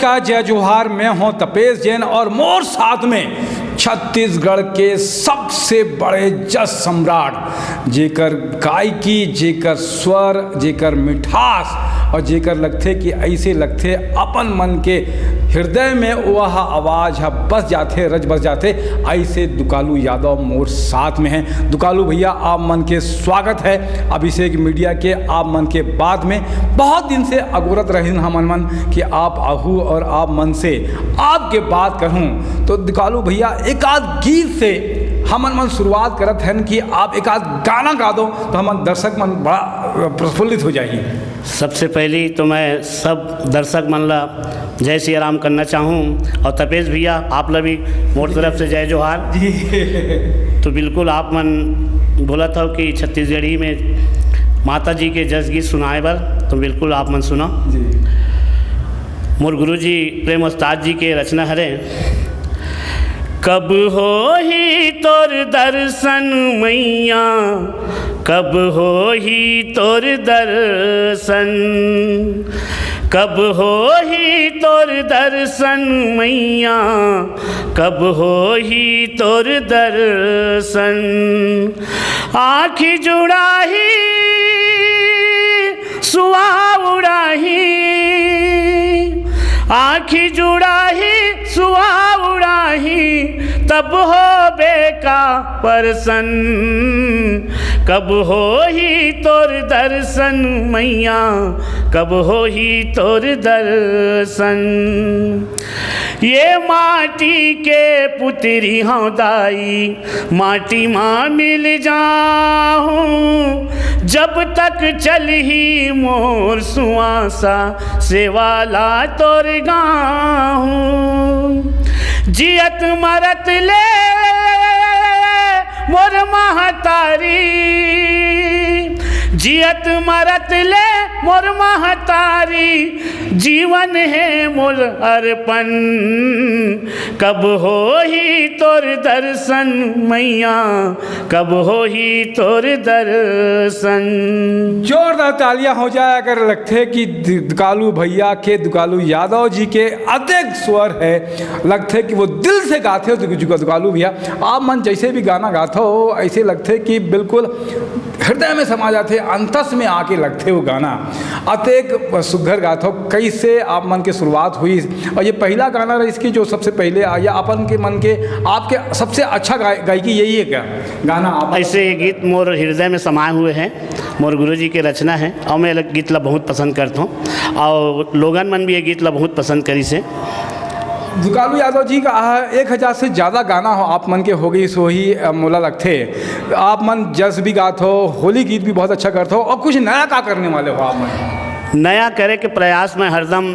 नमस्कार, जय जोहार। मैं हूं तपेश जैन और मोर साथ में छत्तीसगढ़ के सबसे बड़े जस सम्राट, जेकर गायकी, जेकर स्वर, जेकर मिठास और जेकर लगथे कि ऐसे लगथे अपन मन के हृदय में वह आवाज़ बस जाते, रज बस जाते, ऐसे दुकालू यादव मोर साथ में हैं। दुकालू भैया, आप मन के स्वागत है अभिषेक मीडिया के। आप मन के बाद में बहुत दिन से अगोरत रहे हमन मन कि आप आहू और आप मन से आपके बात कहूँ। तो दुकालू भैया, एक आध गीत से हमन मन शुरुआत करत हैं कि आप एक आध गाना गा दो तो हमन दर्शक मन बड़ा प्रफुल्लित हो जाएगी। सबसे पहली तो मैं सब दर्शक मन ला जय श्री राम करना चाहूँ और तपेश भैया आप ला भी मोर तरफ से जय जोहार जी। तो बिल्कुल आप मन बोला था कि छत्तीसगढ़ी में माता जी के जस गीत सुनाए बर, तो बिल्कुल आप मन सुनो जी। मोर गुरु जी प्रेम उस्ताद जी के रचना हरे। कब हो ही तोर दर्शन मैया, कब हो ही तोर दर्शन, कब हो ही तोर दर्शन मैया, कब हो ही तोर दर्शन। आँखी जुड़ाही सुआ उड़ाही, आँखी जुड़ाही सुआ उड़ाही, तब हो बेका परसन, कब हो ही तोर दर्शन मैया, कब हो ही तोर दर्शन। ये माटी के पुतरी हूँ दाई, माटी माँ मिल जाऊँ, जब तक चल ही मोर सुआसा सेवाला तोर गाऊँ। जियत मरत ले मोर महतारी, जियत मरत ले मोर महतारी, जीवन है मोर अर्पण, कब हो ही तोर दर्शन मैया, कब हो ही तोर दर्शन। जोरदार तालियां हो जाए अगर लगते कि दुकालू भैया के, दुकालू यादव जी के अधिक स्वर है, लगते कि वो दिल से गाते हो। दुकालू भैया, आप मन जैसे भी गाना गाते हो ऐसे लगते कि बिल्कुल हृदय में समा जाते, अंतस में आके लगते वो गाना। अतेक सुघर गाते हो। कैसे आप मन की शुरुआत हुई और ये पहला गाना रहा इसकी जो सबसे पहले आया अपन के मन के, आपके सबसे अच्छा गायकी यही है क्या गाना? आप ऐसे ये गीत मोर हृदय में समाये हुए हैं, मोर गुरु जी के रचना है और मैं गीत ला बहुत पसंद करता हूँ और लोगन मन भी ये गीत ला बहुत पसंद करी से। दुकालू यादव जी का 1000 से ज़्यादा गाना हो आप मन के हो गई, सो ही मोला लगते। आप मन जस भी गाते हो, होली गीत भी बहुत अच्छा करते हो और कुछ नया का करने वाले हो आप मन? नया करे के प्रयास में हरदम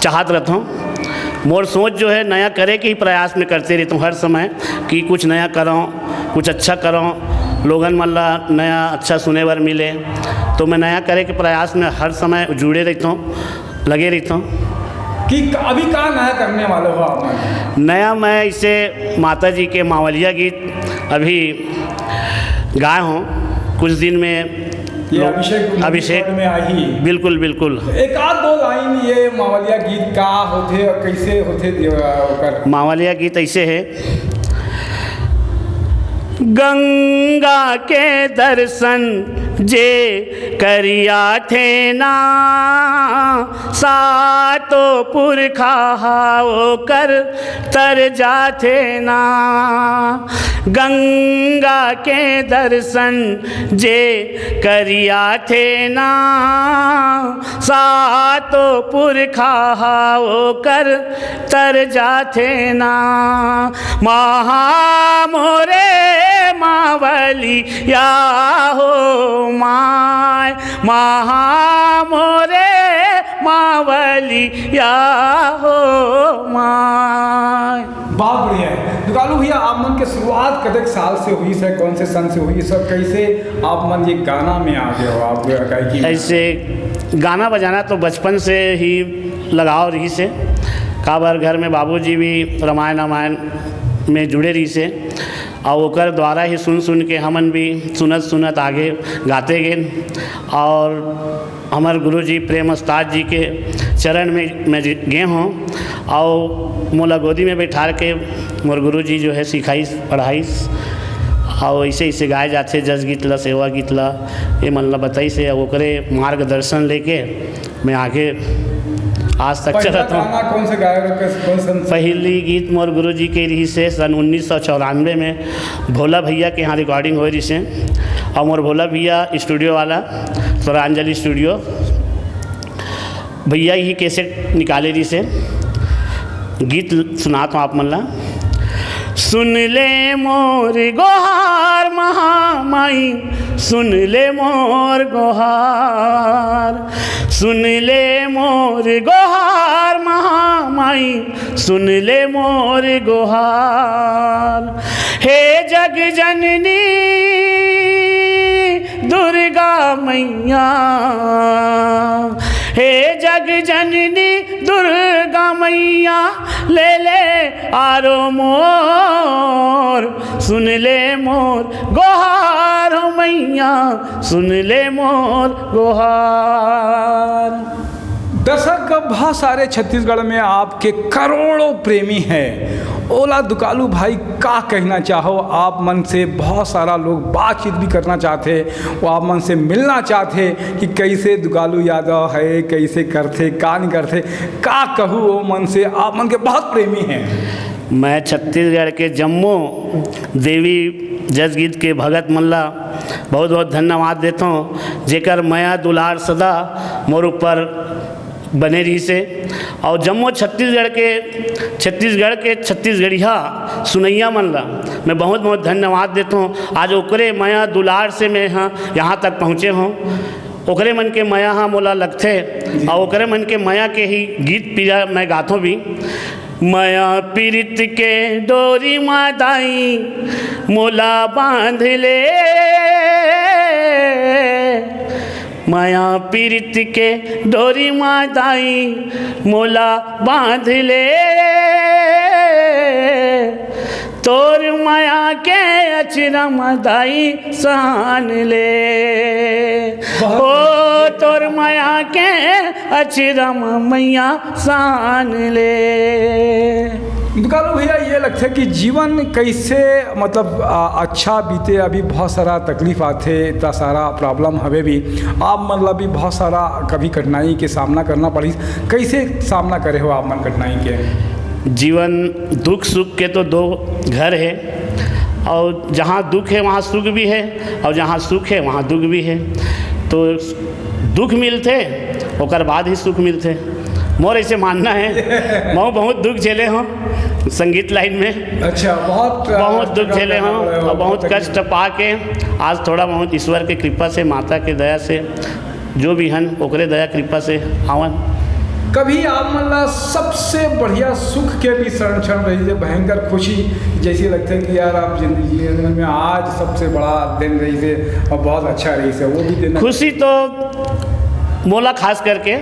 चाहत रहता हूँ। मोर सोच जो है नया करे के ही प्रयास में करते रहता हूँ हर समय कि कुछ नया करूँ, कुछ अच्छा करूँ, लोगन मन ला नया अच्छा सुने बर मिले। तो मैं नया करे के प्रयास में हर समय जुड़े रहता हूँ, लगे रहता हूँ। कि अभी क्या नया करने वाले हो आप? नया मैं इसे माता जी के मावलिया गीत अभी गाए हूँ कुछ दिन में। ये अभिषेक में आई। बिल्कुल बिल्कुल। एक आध दो लाइन ये मावलिया गीत का होते और कैसे होते? मावलिया गीत ऐसे है। गंगा के दर्शन जे करिया थे ना, सातो पुरखा हो कर तर जाते ना। गंगा के दर्शन जे करिया थे ना, सातो पुरखा हो कर तर जाते ना। महा मोरे मावली या हो माय, महा मोरे मावली या हो माय। बहुत बढ़िया है। दुकालू भैया, आप मन के शुरुआत कदक साल से हुई सर, कौन से सन से हुई सर, कैसे आप मन ये गाना में आ गए हो? आप गायकी ऐसे गाना बजाना तो बचपन से ही लगाव रही से। काबर घर में बाबूजी भी रामायण में जुड़े रही से और ओकर द्वारा ही सुन सुन के हमन भी सुनत सुनत आगे गाते गए। और हमार गुरुजी प्रेम उस्ताद जी के चरण में मैं गए हूँ और मोला गोदी में बैठा के मोर गुरु जी जो है सिखाई पढ़ाई और ऐसे ऐसे गाए जाते जस गीत ला सेवा गीत ला ये मन ला बताई से ओकरे मार्गदर्शन लेके मैं आगे आज तक चला था। कौन से गायक कौन सा पहली गीत मोर गुरु जी के रही से सन 1994 में भोला भैया के यहाँ रिकॉर्डिंग हो रही से और मोर भोला भैया स्टूडियो वाला स्वरांजलि स्टूडियो भैया ही कैसेट निकाले रही से गीत सुनाता हूँ आप मन ला। सुन ले मोर गोहार महामाई सुन ले मोर गोहार सुन ले मोर गोहार महामाई सुन ले मोर गोहार हे जग जननी दुर्गा मैया हे जग जननी दुर्गा मैया ले आरो मोर सुन ले मोर गोहार हो मैया सुन ले मोर गोहार। दर्शक बहुत सारे छत्तीसगढ़ में आपके करोड़ों प्रेमी हैं। ओला दुकालू भाई का कहना चाहो आप मन से बहुत सारा लोग बातचीत भी करना चाहते वो आप मन से मिलना चाहते कि कैसे दुकालू यादव है कैसे करते का नहीं करते का कहूँ वो मन से आप मन के बहुत प्रेमी हैं। मैं छत्तीसगढ़ के जम्मू देवी जस गीत के भगत मल्ला बहुत बहुत धन्यवाद देता हूँ जेकर माया दुलार सदा मोर ऊपर बने रही से और जम्मू छत्तीसगढ़ के छत्तीसगढ़िया सुनैया मन ला मैं बहुत बहुत धन्यवाद देता हूँ। आज ओकरे माया दुलार से मैं यहाँ तक पहुँचे हूँ ओकरे मन के माया हाँ मोला लगते और ओकरे मन के माया के ही गीत पिया मैं गाथों भी। माया पीरित के डोरी मादाई मोला बांध ले माया पीरित के डोरी मादाई मोला बांध ले तोर माया के अचरा मदाई सान ले ओ तोर माया के अचरा मैया सान ले। दुकालू भैया ये लगता है कि जीवन कैसे मतलब अच्छा बीते अभी बहुत सारा तकलीफ आते इतना सारा प्रॉब्लम हवे भी आप मतलब भी बहुत सारा कभी कठिनाई के सामना करना पड़ी कैसे सामना करे हो आप मन कठिनाई के। जीवन दुख सुख के तो दो घर है और जहाँ दुख है वहाँ सुख भी है और जहाँ सुख है वहाँ दुख भी है तो दुख मिलते ओकर बाद ही सुख मिलते मोर ऐसे मानना है। मैं बहुत दुख झेले हूँ संगीत लाइन में अच्छा बहुत दुख झेले हूँ और बहुत कष्ट पा के आज थोड़ा बहुत ईश्वर के कृपा से माता के दया से जो भी हन ओकरे दया कृपा से आवन। कभी आप मतलब सबसे बढ़िया सुख के भी क्षण रही है भयंकर खुशी जैसी लगता है कि यार आप जिंदगी में आज सबसे बड़ा दिन रही है और बहुत अच्छा रही है वो भी दिन खुशी तो मोला खास करके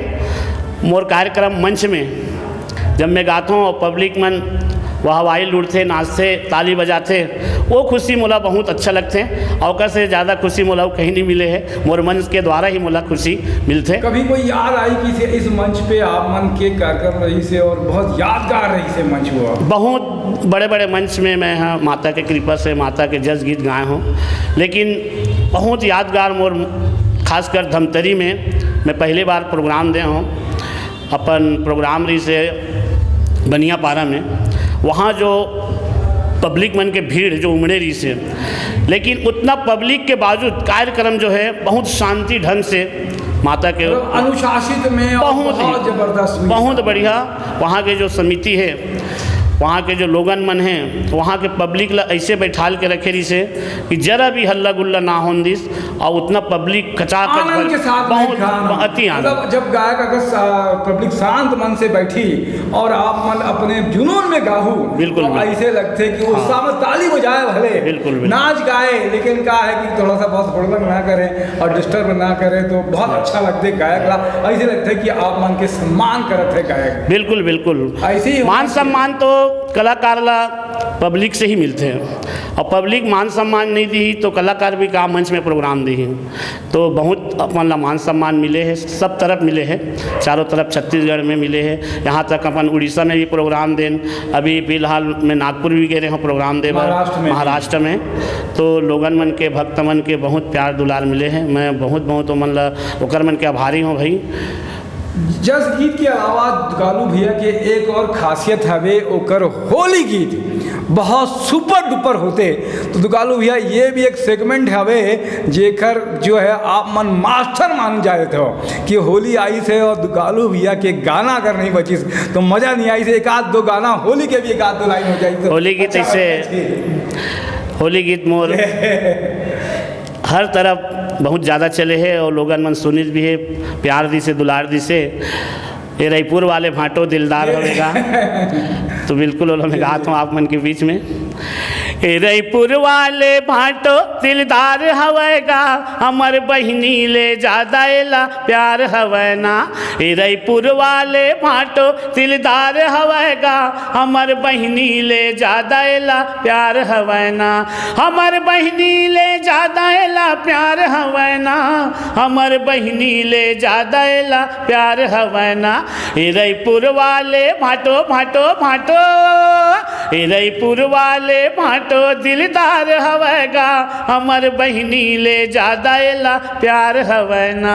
मोर कार्यक्रम मंच में जब मैं गाता हूँ और पब्लिक मन वह हवाई लूटते नाचते ताली बजाते वो खुशी मोला बहुत अच्छा लगते और ओकर से ज़्यादा खुशी मोला कहीं नहीं मिले है मोर मंच के द्वारा ही मोला खुशी मिलते। कभी कोई याद आई कि से इस मंच पे आप मन के कार्यक्रम रही से और बहुत यादगार रही से मंच हुआ। बहुत बड़े बड़े मंच में मैं माता के कृपा से माता के जस गीत गाए हूँ लेकिन बहुत यादगार मोर खासकर धमतरी में मैं पहली बार प्रोग्राम दे हूँ अपन प्रोग्राम रही से बनियापारा में वहाँ जो पब्लिक मन के भीड़ जो उमड़े रही से लेकिन उतना पब्लिक के बावजूद कार्यक्रम जो है बहुत शांति ढंग से माता के अनुशासित में बहुत जबरदस्त बहुत बढ़िया वहाँ के जो समिति है वहाँ के जो लोगन मन हैं वहाँ के पब्लिक ला ऐसे बैठाल के रखे रही से कि जरा भी हल्ला गुल्ला ना हो दिस और उतना पब्लिक आनंद के साथ बहुत अति आनंद। जब गायक अगर पब्लिक शांत मन से बैठी और आप मन अपने जुनून में गाहू बिल्कुल तो ऐसे लगते कि उस समय ताली बजाए भले बिल्कुल नाच गाए लेकिन क्या है कि थोड़ा सा बहुत हुड़दंग ना करें और डिस्टर्ब ना करें तो बहुत अच्छा लगते गायक ला ऐसे लगता है कि आप मन के सम्मान करते हैं गायक। बिल्कुल बिल्कुल ऐसे ही मान सम्मान तो कलाकार ला पब्लिक से ही मिलते हैं और पब्लिक मान सम्मान नहीं दी तो कलाकार भी का मंच में प्रोग्राम दी हैं तो बहुत अपन ला मान सम्मान मिले हैं, सब तरफ मिले हैं, चारों तरफ छत्तीसगढ़ में मिले हैं, यहाँ तक अपन उड़ीसा में भी प्रोग्राम दें, अभी फिलहाल में नागपुर भी गए रहे हैं प्रोग्राम दे महाराष्ट्र में तो लोगन मन के भक्त मन के बहुत प्यार दुलार मिले हैं। मैं बहुत बहुत मन ला ओकर मन के आभारी हूँ भाई। जस गीत के अलावा दुकालू भैया के एक और खासियत हवे ओकर होली गीत बहुत सुपर डुपर होते। तो दुकालू भैया ये भी एक सेगमेंट हवे जेकर जो है आप मन मास्टर मान जाए थे कि होली आई से और दुकालू भैया के गाना अगर नहीं बचिस तो मज़ा नहीं आई से एक आध दो गाना होली के भी एक आध दो लाइन हो जाए तो होली गीत अच्छा ऐसे होली गीत मोर हर तरफ बहुत ज़्यादा चले हैं और लोगन मन सुनील भी है प्यार दी से दुलार दी से ये रायपुर वाले भाटो दिलदार होगा तो बिल्कुल मैं गाता हूँ आप मन के बीच में। ए रायपुर वाले भाटो दिलदार हवेगा हमर बहिनी ले ज्यादा एला प्यार हवैना। ए रायपुर वाले भाटो दिलदार हवेगा हमर बहिनी ले ज्यादा एला प्यार हवैना। हमर बहिनी ले ज्यादा एला प्यार हवैना। हमर बहिनी ले ज्यादा एला प्यार हवैना। ए रायपुर वाले भाटो भाटो भाटो ए रायपुर वाले भाटो दिलदार हवेगा हमर बहिनी ले ज्यादा एला प्यार हवैना।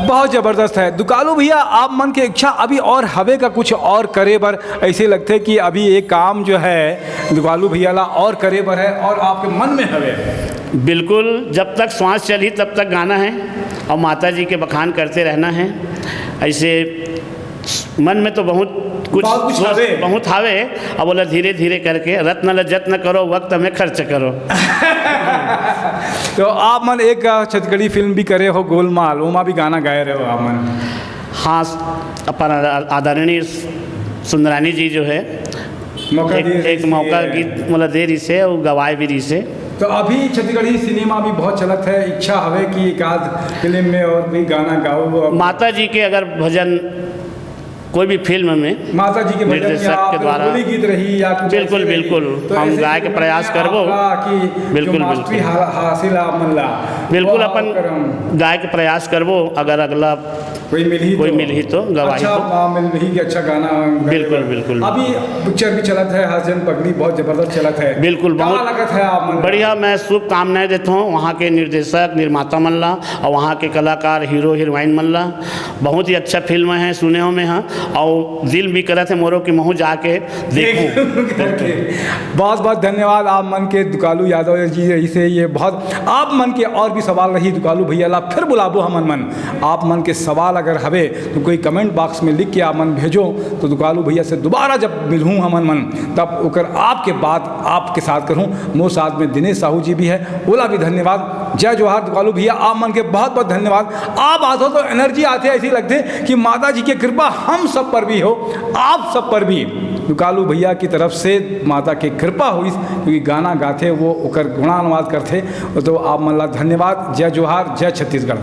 बहुत ज़बरदस्त है दुकालू भैया। आप मन के इच्छा अभी और हवे का कुछ और करे बर ऐसे लगते कि अभी एक काम जो है दुकालू भैया ला और करे बर है और आपके मन में हवे? बिल्कुल, जब तक सांस चली तब तक गाना है और माता जी के बखान करते रहना है। ऐसे मन में तो बहुत हावे अब बोला धीरे धीरे करके रत्न ल जत्न करो वक्त में खर्च करो। तो आप मन एक छत्तीसगढ़ी फिल्म भी करे हो गोलमाल, वहाँ भी गाना गाए रहे हो आप मन? हाँ, अपन आदरणीय सुंदरानी जी जो है एक मौका गीत मतलब दे रही से और गवाए भी रही से। तो अभी छत्तीसगढ़ी सिनेमा भी बहुत चलत है, इच्छा हवे कि एक आध फिल्म में और भी गाना गाओ? माता जी के अगर भजन कोई भी फिल्म में माता जी के निर्देशक के द्वारा होली गीत रही या बिल्कुल बिल्कुल तो हम गाय के प्रयास करबो। बिल्कुल बिल्कुल हासिल बिल्कुल अपन गाय के प्रयास करबो। अगर अगला कोई मिल ही तो गवाही अच्छा मिल ही कि अच्छा गाना बिल्कुल बिल्कुल। अभी पिक्चर भी चलत है हसजन पगड़ी बहुत जबरदस्त चलत है। बिल्कुल बहुत लगत है आप बढ़िया। मैं शुभकामनाएं देता हूँ वहाँ के निर्देशक निर्माता मन ला और वहाँ के कलाकार हीरो हीरोइन मन ला। बहुत ही अच्छा फिल्म है, सुने हो में हाँ और दिल भी करे थे मोरो कि महू जाके देखूं। बहुत बहुत धन्यवाद आप मन के दुकालू यादव जी इसे ये बहुत आप मन के और भी सवाल रही दुकालू भैया ला फिर बुलाबो हमन मन। आप मन के सवाल अगर हवे तो कोई कमेंट बॉक्स में लिख के आप मन भेजो तो दुकालू भैया से दोबारा जब मिलूँ हमन मन तब ओकर आपके बात आपके साथ करूँ। मोर साथ में दिनेश साहू जी भी है, बोला भी धन्यवाद। जय जोहार दुकालू भैया, आप मन के बहुत बहुत धन्यवाद। आप आते तो एनर्जी आते ऐसी लगते कि माता जी की कृपा हम सब पर भी हो, आप सब पर भी दुकालू भैया की तरफ से माता की कृपा हुई क्योंकि गाना गाते वो ओकर गुणानुवाद करते। तो आप मन ला धन्यवाद। जय जोहार, जय छत्तीसगढ़।